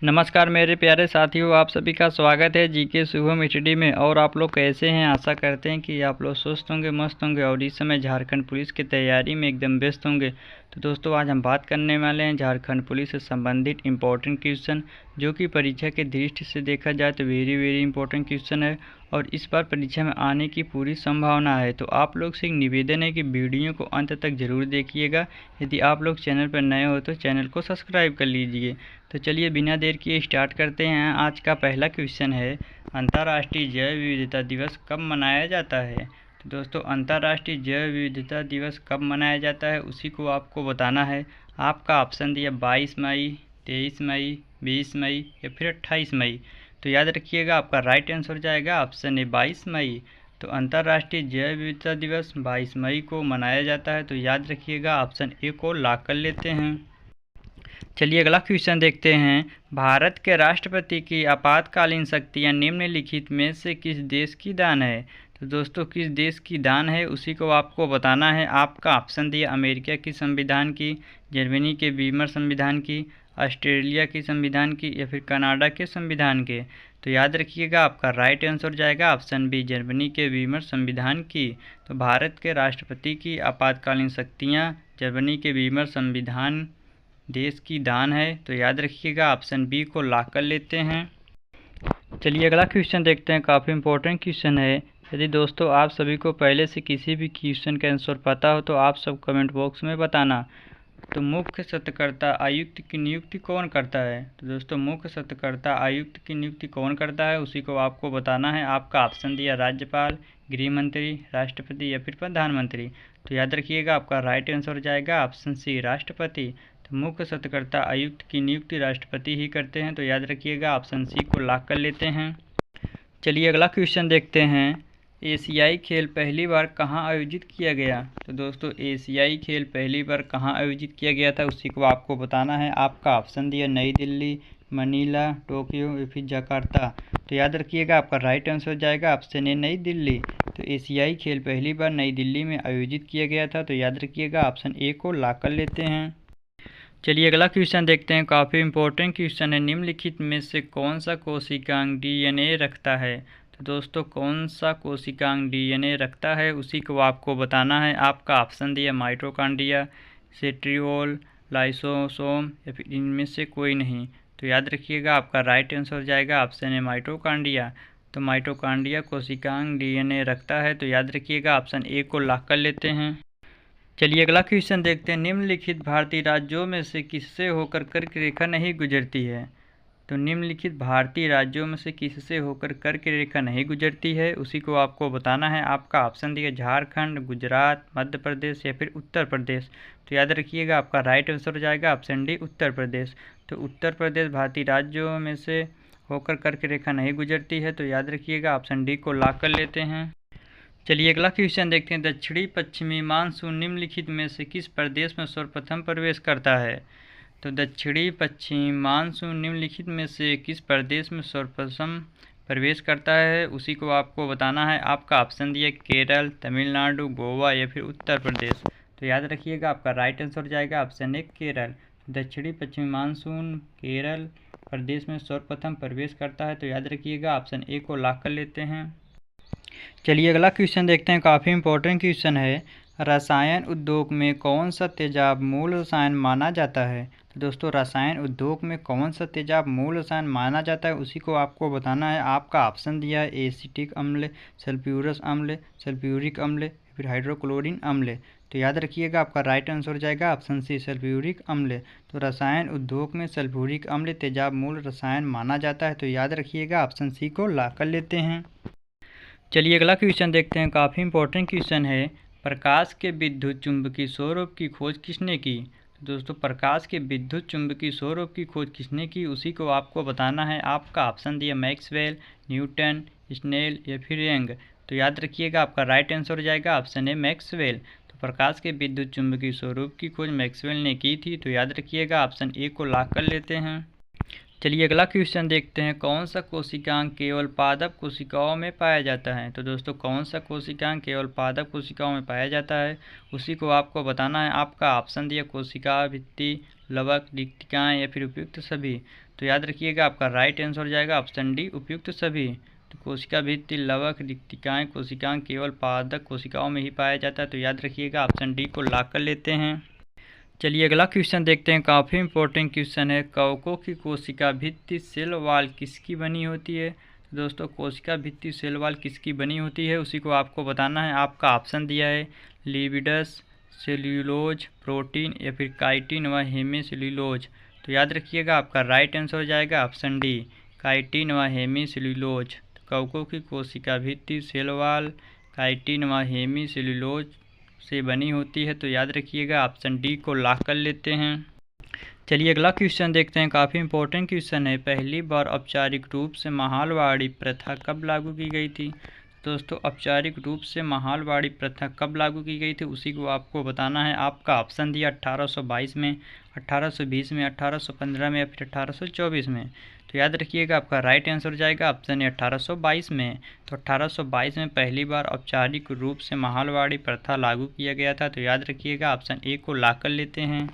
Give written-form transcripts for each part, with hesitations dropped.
नमस्कार मेरे प्यारे साथियों, आप सभी का स्वागत है जीके शुभम स्टडी में। और आप लोग कैसे हैं? आशा करते हैं कि आप लोग स्वस्थ होंगे, मस्त होंगे और इस समय झारखंड पुलिस की तैयारी में एकदम व्यस्त होंगे। तो दोस्तों, आज हम बात करने वाले हैं झारखंड पुलिस से संबंधित इम्पोर्टेंट क्वेश्चन, जो कि परीक्षा के दृष्टि से देखा जाए तो वेरी इंपॉर्टेंट क्वेश्चन है और इस बार परीक्षा में आने की पूरी संभावना है। तो आप लोग से एक निवेदन है कि वीडियो को अंत तक ज़रूर देखिएगा। यदि आप लोग चैनल पर नए हो तो चैनल को सब्सक्राइब कर लीजिए। तो चलिए बिना देर किए स्टार्ट करते हैं। आज का पहला क्वेश्चन है, अंतर्राष्ट्रीय जैव विविधता दिवस कब मनाया जाता है? तो दोस्तों, अंतर्राष्ट्रीय जैव विविधता दिवस कब मनाया जाता है उसी को आपको बताना है। आपका ऑप्शन दिया 22 मई, 23 मई, 20 मई या फिर 28 मई। तो याद रखिएगा, आपका राइट आंसर हो जाएगा ऑप्शन ए 22 मई। तो अंतर्राष्ट्रीय जैव विविधता दिवस 22 मई को मनाया जाता है। तो याद रखिएगा, ऑप्शन ए को लॉक कर लेते हैं। चलिए अगला क्वेश्चन देखते हैं। भारत के राष्ट्रपति की आपातकालीन शक्तियाँ निम्नलिखित में से किस देश की दान है? तो दोस्तों, किस देश की दान है उसी को आपको बताना है। आपका ऑप्शन दिया अमेरिका की संविधान की, जर्मनी के वीमर संविधान की, ऑस्ट्रेलिया की संविधान की या फिर कनाडा के संविधान के। तो याद रखिएगा, आपका राइट आंसर हो जाएगा ऑप्शन बी, जर्मनी के वीमर संविधान की। तो भारत के राष्ट्रपति की आपातकालीन शक्तियाँ जर्मनी के वीमर संविधान देश की दान है। तो याद रखिएगा, ऑप्शन बी को लॉक कर लेते हैं। चलिए अगला क्वेश्चन देखते हैं। काफ़ी इंपॉर्टेंट क्वेश्चन है। यदि दोस्तों आप सभी को पहले से किसी भी क्वेश्चन का आंसर पता हो तो आप सब कमेंट बॉक्स में बताना। तो मुख्य सत्यकर्ता आयुक्त की नियुक्ति कौन करता है? तो दोस्तों, मुख्य सत्यकर्ता आयुक्त की नियुक्ति कौन करता है उसी को आपको बताना है। आपका ऑप्शन दिया राज्यपाल, गृह मंत्री, राष्ट्रपति या फिर प्रधानमंत्री। तो याद रखिएगा, आपका राइट आंसर हो जाएगा ऑप्शन सी, राष्ट्रपति। तो मुख्य सत्यकर्ता आयुक्त की नियुक्ति राष्ट्रपति ही करते हैं। तो याद रखिएगा, ऑप्शन सी को लॉक कर लेते हैं। चलिए अगला क्वेश्चन देखते हैं। एशियाई खेल पहली बार कहाँ आयोजित किया गया? तो दोस्तों, एशियाई खेल पहली बार कहाँ आयोजित किया गया था उसी को आपको बताना है। आपका ऑप्शन दिया नई दिल्ली, मनीला, टोक्यो या फिर जकार्ता। तो याद रखिएगा, आपका राइट आंसर हो जाएगा ऑप्शन ए, नई दिल्ली। तो एशियाई खेल पहली बार नई दिल्ली में आयोजित किया गया था। तो याद रखिएगा, ऑप्शन ए को लॉक कर लेते हैं। चलिए अगला क्वेश्चन देखते हैं। काफ़ी इंपॉर्टेंट क्वेश्चन है। निम्नलिखित में से कौन सा कोशिकांग डीएनए रखता है? तो दोस्तों, कौन सा कोशिकांग डीएनए रखता है उसी को आपको बताना है। आपका ऑप्शन दिया माइटोकॉन्ड्रिया, सेंट्रियोल, लाइसोसोम या फिर इनमें से कोई नहीं। तो याद रखिएगा, आपका राइट आंसर हो जाएगा ऑप्शन है माइटोकॉन्ड्रिया। तो माइटोकॉन्ड्रिया कोशिकांग डीएनए रखता है। तो याद रखिएगा, ऑप्शन ए को लॉक कर लेते हैं। चलिए अगला क्वेश्चन देखते हैं। निम्नलिखित भारतीय राज्यों में से किससे होकर कर्क रेखा नहीं गुजरती है? तो निम्नलिखित भारतीय राज्यों में से किससे होकर कर्क रेखा नहीं गुजरती है उसी को आपको बताना है। आपका ऑप्शन दिया झारखंड, गुजरात, मध्य प्रदेश या फिर उत्तर प्रदेश। तो याद रखिएगा, आपका राइट आंसर हो जाएगा ऑप्शन डी, उत्तर प्रदेश। तो उत्तर प्रदेश भारतीय राज्यों में से होकर कर्क रेखा नहीं गुजरती है। तो याद रखिएगा, ऑप्शन डी को लॉक कर लेते हैं। चलिए अगला क्वेश्चन देखते हैं। दक्षिणी पश्चिमी मानसून निम्नलिखित में से किस प्रदेश में सर्वप्रथम प्रवेश करता है? तो दक्षिणी पश्चिमी मानसून निम्नलिखित में से किस प्रदेश में सर्वप्रथम प्रवेश करता है उसी को आपको बताना है। आपका ऑप्शन दिया केरल, तमिलनाडु, गोवा या फिर उत्तर प्रदेश। तो याद रखिएगा, आपका राइट आंसर हो जाएगा ऑप्शन ए, केरल। दक्षिणी पश्चिमी मानसून केरल प्रदेश में सर्वप्रथम प्रवेश करता है। तो याद रखिएगा, ऑप्शन ए को लॉक कर लेते हैं। चलिए अगला क्वेश्चन देखते हैं। काफ़ी इंपॉर्टेंट क्वेश्चन है। रसायन उद्योग में कौन सा तेजाब मूल रसायन माना जाता है? तो दोस्तों, रसायन उद्योग में कौन सा तेजाब मूल रसायन माना जाता है उसी को आपको बताना है। आपका ऑप्शन दिया है एसिटिक अम्ल, सल्फ्यूरस अम्ल, सल्फ्यूरिक अम्ल या फिर हाइड्रोक्लोरिन अम्ल। तो याद रखिएगा, आपका राइट आंसर हो जाएगा ऑप्शन सी, सल्फ्यूरिक अम्ल। तो रसायन उद्योग में सल्फ्यूरिक अम्ल तेजाब मूल रसायन माना जाता है। तो याद रखिएगा, ऑप्शन सी को लॉक कर लेते हैं। चलिए अगला क्वेश्चन देखते हैं। काफ़ी इंपॉर्टेंट क्वेश्चन है। प्रकाश के विद्युत चुंबकीय स्वरूप की खोज किसने की? तो दोस्तों, प्रकाश के विद्युत चुंबकीय स्वरूप की खोज किसने की उसी को आपको बताना है। आपका ऑप्शन दिया मैक्सवेल, न्यूटन, स्नेल या फिर यंग। तो याद रखिएगा, आपका राइट आंसर हो जाएगा ऑप्शन ए, मैक्सवेल। तो प्रकाश के विद्युत चुंबकीय स्वरूप की खोज मैक्सवेल ने की थी। तो याद रखिएगा, ऑप्शन ए को लॉक कर लेते हैं। चलिए अगला क्वेश्चन देखते हैं। कौन सा कोशिकांग केवल पादप कोशिकाओं में पाया जाता है? तो दोस्तों, कौन सा कोशिकांग केवल पादप कोशिकाओं में पाया जाता है उसी को आपको बताना है। आपका ऑप्शन दिया कोशिका भित्ति, लवक, रिक्तिकाएँ या फिर उपयुक्त सभी। तो याद रखिएगा आपका राइट आंसर हो जाएगा ऑप्शन डी, उपयुक्त सभी। तो कोशिका भित्ति, लवक, रिक्तिकाएँ, कोशिकांग केवल पादप कोशिकाओं में ही पाया जाता है। तो याद रखिएगा ऑप्शन डी को लॉक कर लेते हैं। चलिए अगला क्वेश्चन देखते हैं, काफ़ी इंपॉर्टेंट क्वेश्चन है। कवकों की कोशिका भित्ति सेल वॉल किसकी बनी होती है? तो दोस्तों कोशिका भित्ति सेल वॉल किसकी बनी होती है उसी को आपको बताना है। आपका ऑप्शन दिया है लिपिड्स, सेल्यूलोज, प्रोटीन या फिर काइटिन व हेमीसेल्यूलोज। तो याद रखिएगा आपका राइट आंसर हो जाएगा ऑप्शन डी, काइटिन व हेमीसेल्यूलोज। कवकों की कोशिका भित्ति सेल वॉल काइटिन व हेमीसेल्यूलोज से बनी होती है। तो याद रखिएगा ऑप्शन डी को लॉक कर लेते हैं। चलिए अगला क्वेश्चन देखते हैं, काफ़ी इंपॉर्टेंट क्वेश्चन है। पहली बार औपचारिक रूप से महालवाड़ी प्रथा कब लागू की गई थी? दोस्तों औपचारिक रूप से महालवाड़ी प्रथा कब लागू की गई थी उसी को आपको बताना है। आपका ऑप्शन दिया 1822 में, 1820 में, 1815 में या फिर 1824 में। तो याद रखिएगा आपका राइट आंसर हो जाएगा ऑप्शन है 1822 में। तो 1822 में पहली बार औपचारिक रूप से महालवाड़ी प्रथा लागू किया गया था। तो याद रखिएगा ऑप्शन ए को लॉक कर लेते हैं।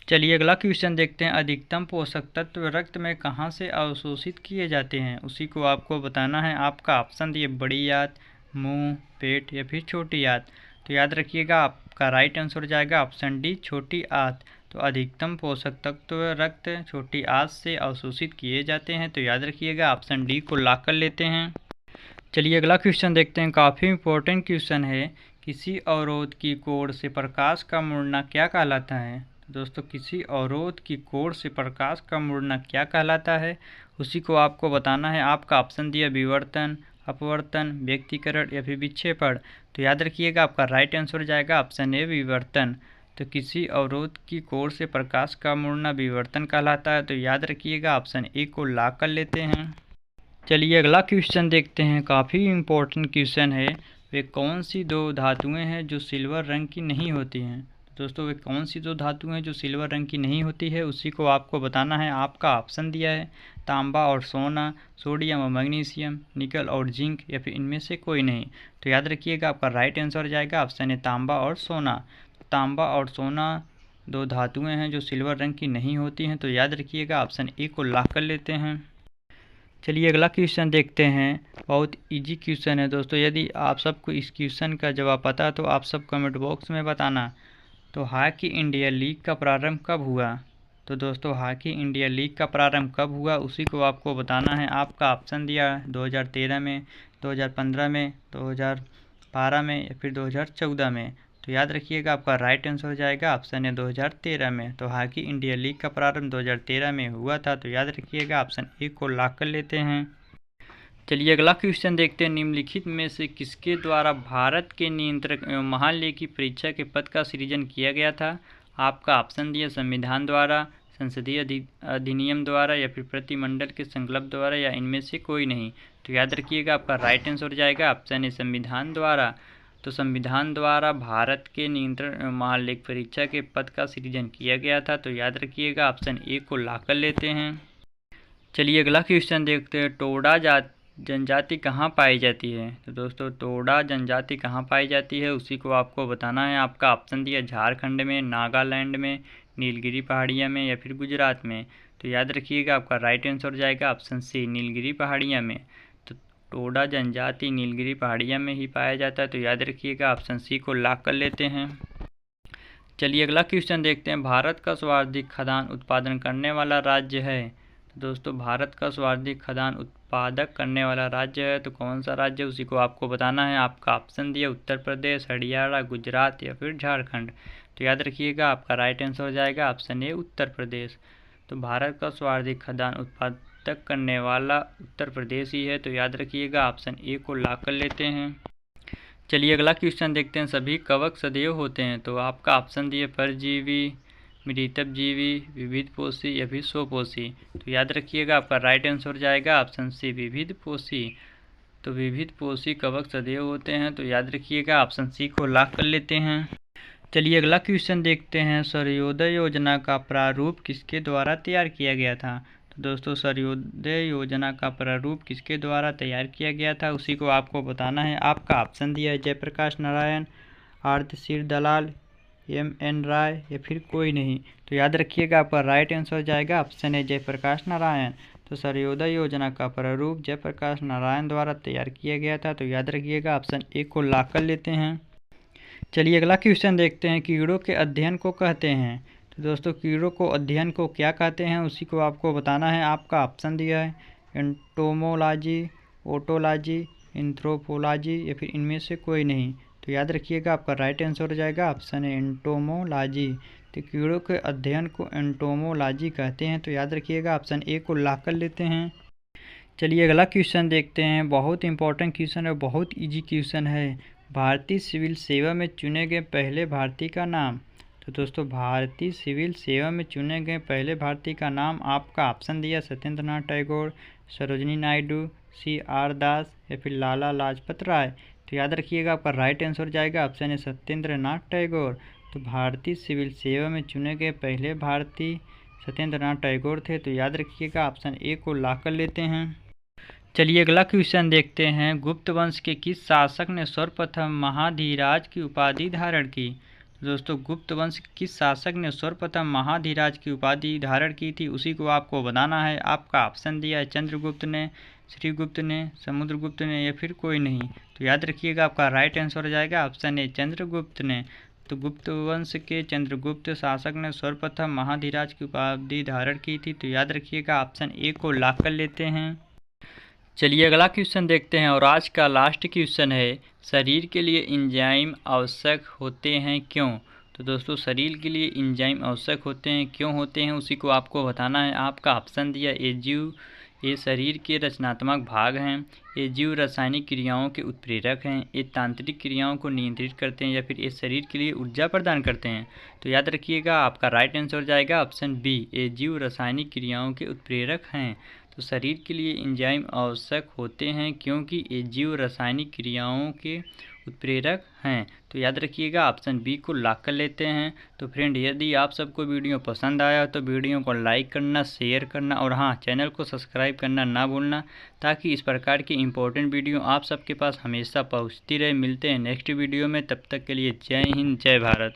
चलिए अगला क्वेश्चन देखते हैं, अधिकतम पोषक तत्व रक्त में कहाँ से अवशोषित किए जाते हैं उसी को आपको बताना है। आपका ऑप्शन दिए बड़ी आंत, मुंह, पेट या फिर छोटी आंत। तो याद रखिएगा आपका राइट आंसर हो जाएगा ऑप्शन डी, छोटी आंत। तो अधिकतम पोषक तत्व रक्त छोटी आंत से अवशोषित किए जाते हैं। तो याद रखिएगा ऑप्शन डी को लॉक कर लेते हैं। चलिए अगला क्वेश्चन देखते हैं, काफ़ी इंपॉर्टेंट क्वेश्चन है। किसी अवरोध की कोण से प्रकाश का मुड़ना क्या कहलाता है? दोस्तों किसी अवरोध की कोण से प्रकाश का मुड़ना क्या कहलाता है उसी को आपको बताना है। आपका ऑप्शन दिया विवर्तन, अपवर्तन, व्यक्तीकरण या फिर विक्षेपण। तो याद रखिएगा आपका राइट आंसर हो जाएगा ऑप्शन ए, विवर्तन। तो किसी अवरोध की कोण से प्रकाश का मुड़ना विवर्तन कहलाता है। तो याद रखिएगा ऑप्शन ए को लॉक कर लेते हैं। चलिए अगला क्वेश्चन देखते हैं, काफ़ी इंपॉर्टेंट क्वेश्चन है। वे कौन सी दो धातुएं हैं जो सिल्वर रंग की नहीं होती हैं? दोस्तों वे कौन सी दो धातुएं हैं जो सिल्वर रंग की नहीं होती है उसी को आपको बताना है। आपका ऑप्शन दिया है तांबा और सोना, सोडियम और मैग्नीशियम, निकल और जिंक या फिर इनमें से कोई नहीं। तो याद रखिएगा आपका राइट आंसर हो जाएगा ऑप्शन है तांबा और सोना। तांबा और सोना दो धातुएं हैं जो सिल्वर रंग की नहीं होती हैं। तो याद रखिएगा ऑप्शन ए को लॉक कर लेते हैं। चलिए अगला क्वेश्चन देखते हैं, बहुत इजी क्वेश्चन है दोस्तों। यदि आप सबको इस क्वेश्चन का जवाब पता है तो आप सब कमेंट बॉक्स में बताना। तो हॉकी इंडिया लीग का प्रारंभ कब हुआ? तो दोस्तों हॉकी इंडिया लीग का प्रारंभ कब हुआ उसी को आपको बताना है। आपका ऑप्शन दिया 2013 में, 2015 में, 2012 में या फिर 2014 में। तो याद रखिएगा आपका राइट आंसर हो जाएगा ऑप्शन है 2013 में। तो हॉकी इंडिया लीग का प्रारंभ 2013 में हुआ था। तो याद रखिएगा ऑप्शन ए को लॉक कर लेते हैं। चलिए अगला क्वेश्चन देखते हैं, निम्नलिखित में से किसके द्वारा भारत के नियंत्रक एवं महालेखी परीक्षा के पद का सृजन किया गया था? आपका ऑप्शन दिया संविधान द्वारा, संसदीय अधिनियम द्वारा या फिर प्रतिमंडल के संकल्प द्वारा या इनमें से कोई नहीं। तो याद रखिएगा आपका राइट आंसर हो जाएगा ऑप्शन है संविधान द्वारा। तो संविधान द्वारा भारत के नियंत्रण एवं महालेख परीक्षा के पद का सृजन किया गया था। तो याद रखिएगा ऑप्शन ए को लॉक कर लेते हैं। चलिए अगला क्वेश्चन देखते हैं, टोडा जनजाति कहाँ पाई जाती है? तो दोस्तों टोडा जनजाति कहाँ पाई जाती है उसी को आपको बताना है। आपका ऑप्शन दिया झारखंड में, नागालैंड में, नीलगिरी पहाड़ियाँ में या फिर गुजरात में। तो याद रखिएगा आपका राइट आंसर हो जाएगा ऑप्शन सी, नीलगिरी पहाड़ियाँ में। तो टोडा जनजाति नीलगिरी पहाड़ियाँ में ही पाया जाता है। तो याद रखिएगा ऑप्शन सी को लॉक कर लेते हैं। चलिए अगला क्वेश्चन देखते हैं, भारत का सर्वाधिक खाद्यान्न उत्पादन करने वाला राज्य है? तो दोस्तों भारत का सर्वाधिक खाद्यान्न उत्पादक करने वाला राज्य है तो कौन सा राज्य उसी को आपको बताना है। आपका ऑप्शन दिया उत्तर प्रदेश, हरियाणा, गुजरात या फिर झारखंड। तो याद रखिएगा आपका राइट आंसर हो जाएगा ऑप्शन ए, उत्तर प्रदेश। तो भारत का सर्वाधिक खाद्यान्न उत्पादक करने वाला उत्तर प्रदेश ही है। तो याद रखिएगा ऑप्शन ए को लॉक कर लेते हैं। चलिए अगला क्वेश्चन देखते हैं, सभी कवक सदैव होते हैं? तो आपका ऑप्शन दिए परजीवी, मृतकजीवी, विविधपोषी या फिर स्वपोषी। तो याद रखिएगा आपका राइट आंसर हो जाएगा ऑप्शन सी, विविधपोषी। तो विविधपोषी कवक सदैव होते हैं। तो याद रखिएगा ऑप्शन सी को लॉक कर लेते हैं। चलिए अगला क्वेश्चन देखते हैं, सर्वोदय योजना का प्रारूप किसके द्वारा तैयार किया गया था? तो दोस्तों सर्वोदय योजना का प्रारूप किसके द्वारा तैयार किया गया था उसी को आपको बताना है। आपका ऑप्शन दिया है जयप्रकाश नारायण, आर्तशीर दलाल MN राय या फिर कोई नहीं। तो याद रखिएगा आपका राइट आंसर हो जाएगा ऑप्शन है जयप्रकाश नारायण। तो सर्वोदय योजना का प्रारूप जयप्रकाश नारायण द्वारा तैयार किया गया था। तो याद रखिएगा ऑप्शन ए को लॉक कर लेते हैं। चलिए अगला क्वेश्चन देखते हैं, कीड़ों के अध्ययन को कहते हैं। तो दोस्तों कीड़ों को अध्ययन को क्या कहते हैं उसी को आपको बताना है। आपका ऑप्शन दिया है एंटोमोलॉजी, ओटोलॉजी, एंथ्रोपोलॉजी या फिर इनमें से कोई नहीं। तो याद रखिएगा आपका राइट आंसर हो जाएगा ऑप्शन है एंटोमोलॉजी। तो कीड़ों के अध्ययन को एंटोमोलॉजी कहते हैं। तो याद रखिएगा ऑप्शन ए को लॉक कर लेते हैं। चलिए अगला क्वेश्चन देखते हैं, बहुत इंपॉर्टेंट क्वेश्चन है, बहुत इजी क्वेश्चन है। भारतीय सिविल सेवा में चुने गए पहले भारतीय का नाम। तो दोस्तों भारतीय सिविल सेवा में चुने गए पहले भारतीय का नाम आपका ऑप्शन दिया सत्येंद्र नाथ टैगोर, सरोजिनी नायडू, CR दास या फिर लाला लाजपत राय। तो याद रखिएगा आपका राइट आंसर जाएगा ऑप्शन है सत्येंद्र नाथ टैगोर। तो भारतीय सिविल सेवा में चुने गए पहले भारतीय सत्येंद्र नाथ टैगोर थे। तो याद रखिएगा ऑप्शन ए को लॉक कर लेते हैं। चलिए अगला क्वेश्चन देखते हैं, गुप्त वंश के किस शासक ने सर्वप्रथम महाधीराज की उपाधि धारण की। दोस्तों गुप्त वंश किस शासक ने सर्वप्रथम महाधीराज की उपाधि धारण की थी उसी को आपको बताना है। आपका ऑप्शन दिया है चंद्रगुप्त ने, श्रीगुप्त ने, समुद्रगुप्त ने या फिर कोई नहीं। तो याद रखिएगा आपका राइट आंसर हो जाएगा ऑप्शन है चंद्रगुप्त ने। तो गुप्त वंश के चंद्रगुप्त शासक ने सर्वप्रथम महाधीराज की उपाधि धारण की थी। तो याद रखिएगा ऑप्शन ए को लॉक कर लेते हैं। चलिए अगला क्वेश्चन देखते हैं और आज का लास्ट क्वेश्चन है, शरीर के लिए एंजाइम आवश्यक होते हैं क्यों। तो दोस्तों शरीर के लिए एंजाइम आवश्यक होते हैं क्यों होते हैं उसी को आपको बताना है। आपका ऑप्शन दिया ये जीव, ये शरीर के रचनात्मक भाग हैं, ये जीव रासायनिक क्रियाओं के उत्प्रेरक हैं, ये तांत्रिक क्रियाओं को नियंत्रित करते हैं या फिर ये शरीर के लिए ऊर्जा प्रदान करते हैं। तो याद रखिएगा आपका राइट आंसर हो जाएगा ऑप्शन बी, ये जीव रासायनिक क्रियाओं के उत्प्रेरक हैं। तो शरीर के लिए एंजाइम आवश्यक होते हैं क्योंकि ये जीव रासायनिक क्रियाओं के उत्प्रेरक हैं। तो याद रखिएगा ऑप्शन बी को लॉक कर लेते हैं। तो फ्रेंड यदि आप सबको वीडियो पसंद आया तो वीडियो को लाइक करना, शेयर करना और हाँ चैनल को सब्सक्राइब करना ना भूलना, ताकि इस प्रकार की इंपॉर्टेंट वीडियो आप सबके पास हमेशा पहुंचती रहे। मिलते हैं नेक्स्ट वीडियो में, तब तक के लिए जय हिंद, जय भारत।